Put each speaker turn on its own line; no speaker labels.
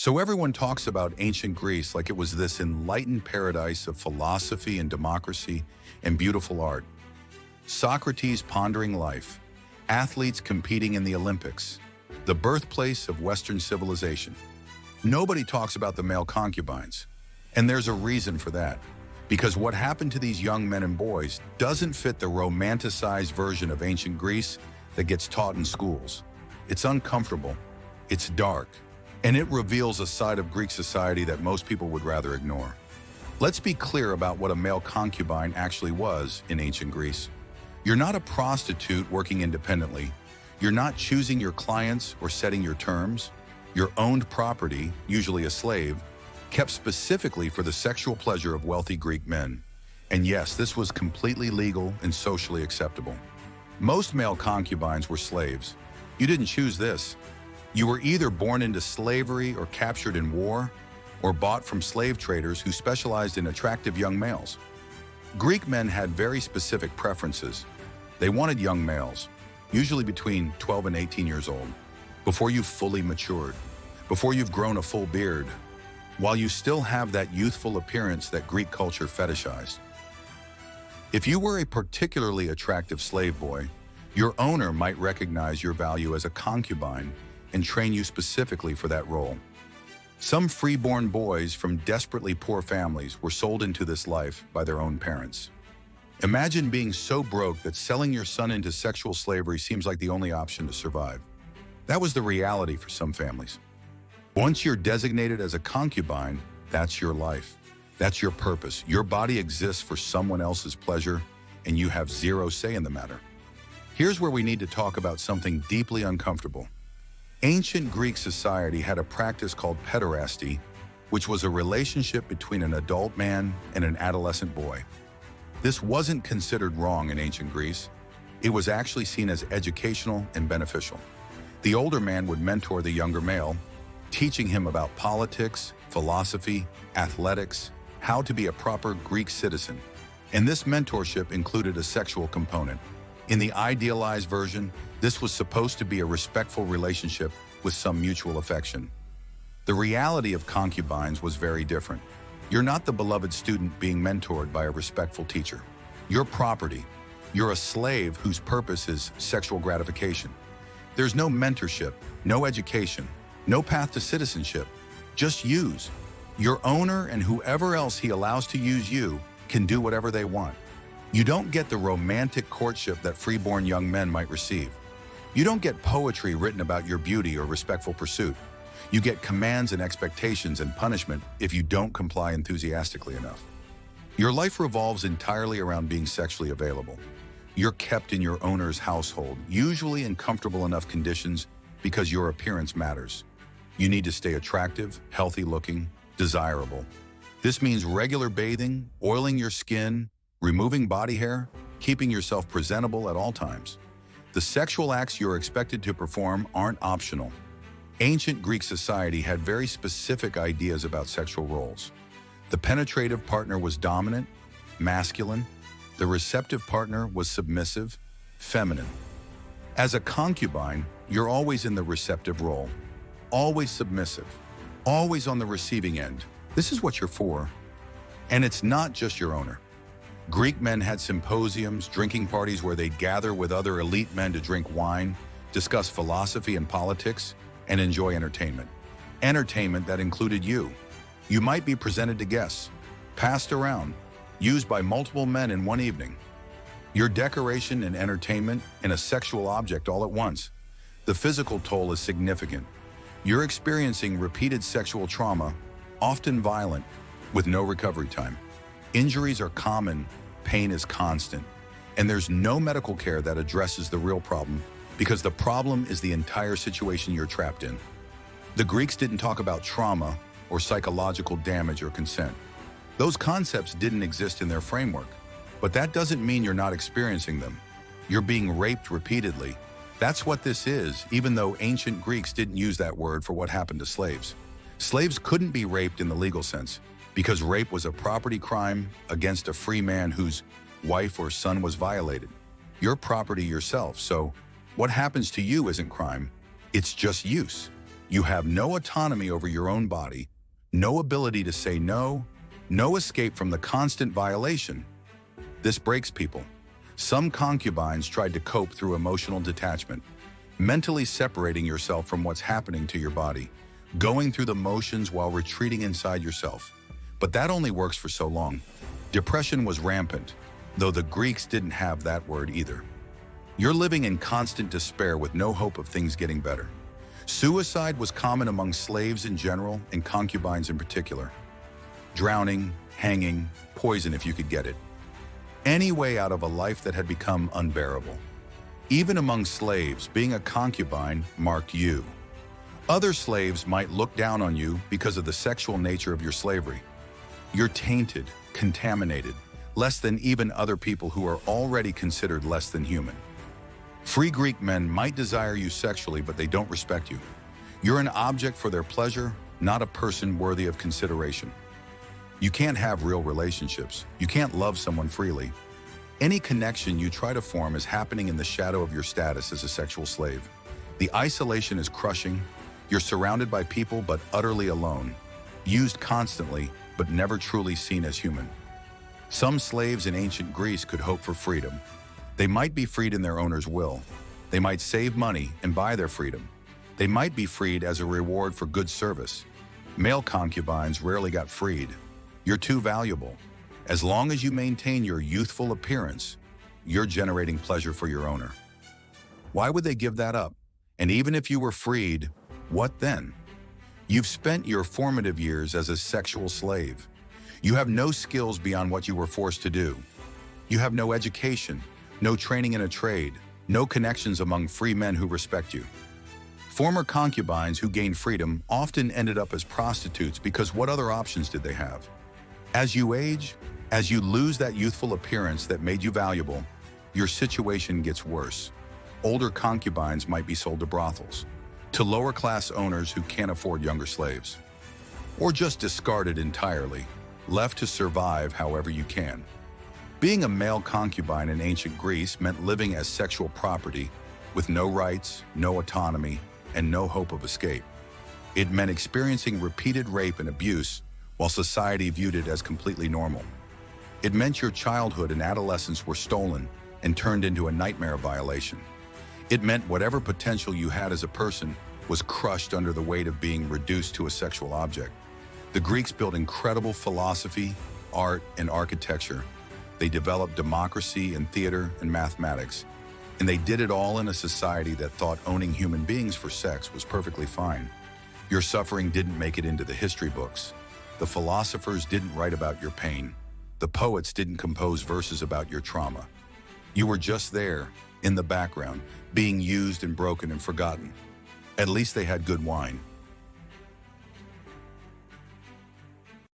So everyone talks about ancient Greece like it was this enlightened paradise of philosophy and democracy and beautiful art. Socrates pondering life, athletes competing in the Olympics, the birthplace of Western civilization. Nobody talks about the male concubines. And there's a reason for that. Because what happened to these young men and boys doesn't fit the romanticized version of ancient Greece that gets taught in schools. It's uncomfortable, it's dark, and it reveals a side of Greek society that most people would rather ignore. Let's be clear about what a male concubine actually was in ancient Greece. You're not a prostitute working independently. You're not choosing your clients or setting your terms. You're owned property, usually a slave, kept specifically for the sexual pleasure of wealthy Greek men. And yes, this was completely legal and socially acceptable. Most male concubines were slaves. You didn't choose this. You were either born into slavery or captured in war, or bought from slave traders who specialized in attractive young males. Greek men had very specific preferences. They wanted young males, usually between 12 and 18 years old, before you've fully matured, before you've grown a full beard, while you still have that youthful appearance that Greek culture fetishized. If you were a particularly attractive slave boy, your owner might recognize your value as a concubine and train you specifically for that role. Some freeborn boys from desperately poor families were sold into this life by their own parents. Imagine being so broke that selling your son into sexual slavery seems like the only option to survive. That was the reality for some families. Once you're designated as a concubine, that's your life. That's your purpose. Your body exists for someone else's pleasure, and you have zero say in the matter. Here's where we need to talk about something deeply uncomfortable. Ancient Greek society had a practice called pederasty, which was a relationship between an adult man and an adolescent boy. This wasn't considered wrong in ancient Greece. It was actually seen as educational and beneficial. The older man would mentor the younger male, teaching him about politics, philosophy, athletics, how to be a proper Greek citizen. And this mentorship included a sexual component. In the idealized version, this was supposed to be a respectful relationship with some mutual affection. The reality of concubines was very different. You're not the beloved student being mentored by a respectful teacher. You're property. You're a slave whose purpose is sexual gratification. There's no mentorship, no education, no path to citizenship. Just use. Your owner and whoever else he allows to use you can do whatever they want. You don't get the romantic courtship that freeborn young men might receive. You don't get poetry written about your beauty or respectful pursuit. You get commands and expectations and punishment if you don't comply enthusiastically enough. Your life revolves entirely around being sexually available. You're kept in your owner's household, usually in comfortable enough conditions because your appearance matters. You need to stay attractive, healthy-looking, desirable. This means regular bathing, oiling your skin, removing body hair, keeping yourself presentable at all times. The sexual acts you're expected to perform aren't optional. Ancient Greek society had very specific ideas about sexual roles. The penetrative partner was dominant, masculine. The receptive partner was submissive, feminine. As a concubine, you're always in the receptive role, always submissive, always on the receiving end. This is what you're for. And it's not just your owner. Greek men had symposiums, drinking parties where they'd gather with other elite men to drink wine, discuss philosophy and politics, and enjoy entertainment. Entertainment that included you. You might be presented to guests, passed around, used by multiple men in one evening. Your decoration and entertainment and a sexual object all at once. The physical toll is significant. You're experiencing repeated sexual trauma, often violent, with no recovery time. Injuries are common, pain is constant, and there's no medical care that addresses the real problem because the problem is the entire situation you're trapped in. The Greeks didn't talk about trauma or psychological damage or consent. Those concepts didn't exist in their framework, but that doesn't mean you're not experiencing them. You're being raped repeatedly. That's what this is, even though ancient Greeks didn't use that word for what happened to slaves. Slaves couldn't be raped in the legal sense because rape was a property crime against a free man whose wife or son was violated. You're property yourself, so what happens to you isn't crime, it's just use. You have no autonomy over your own body, no ability to say no, no escape from the constant violation. This breaks people. Some concubines tried to cope through emotional detachment, mentally separating yourself from what's happening to your body, going through the motions while retreating inside yourself. But that only works for so long. Depression was rampant, though the Greeks didn't have that word either. You're living in constant despair with no hope of things getting better. Suicide was common among slaves in general and concubines in particular. Drowning, hanging, poison if you could get it. Any way out of a life that had become unbearable. Even among slaves, being a concubine marked you. Other slaves might look down on you because of the sexual nature of your slavery. You're tainted, contaminated, less than even other people who are already considered less than human. Free Greek men might desire you sexually, but they don't respect you. You're an object for their pleasure, not a person worthy of consideration. You can't have real relationships. You can't love someone freely. Any connection you try to form is happening in the shadow of your status as a sexual slave. The isolation is crushing. You're surrounded by people but utterly alone, used constantly but never truly seen as human. Some slaves in ancient Greece could hope for freedom. They might be freed in their owner's will. They might save money and buy their freedom. They might be freed as a reward for good service. Male concubines rarely got freed. You're too valuable. As long as you maintain your youthful appearance, you're generating pleasure for your owner. Why would they give that up? And even if you were freed, what then? You've spent your formative years as a sexual slave. You have no skills beyond what you were forced to do. You have no education, no training in a trade, no connections among free men who respect you. Former concubines who gained freedom often ended up as prostitutes because what other options did they have? As you age, as you lose that youthful appearance that made you valuable, your situation gets worse. Older concubines might be sold to brothels, to lower-class owners who can't afford younger slaves, or just discarded entirely, left to survive however you can. Being a male concubine in ancient Greece meant living as sexual property with no rights, no autonomy, and no hope of escape. It meant experiencing repeated rape and abuse while society viewed it as completely normal. It meant your childhood and adolescence were stolen and turned into a nightmare violation. It meant whatever potential you had as a person was crushed under the weight of being reduced to a sexual object. The Greeks built incredible philosophy, art, and architecture. They developed democracy and theater and mathematics. And they did it all in a society that thought owning human beings for sex was perfectly fine. Your suffering didn't make it into the history books. The philosophers didn't write about your pain. The poets didn't compose verses about your trauma. You were just there, in the background, being used and broken and forgotten. At least they had good wine.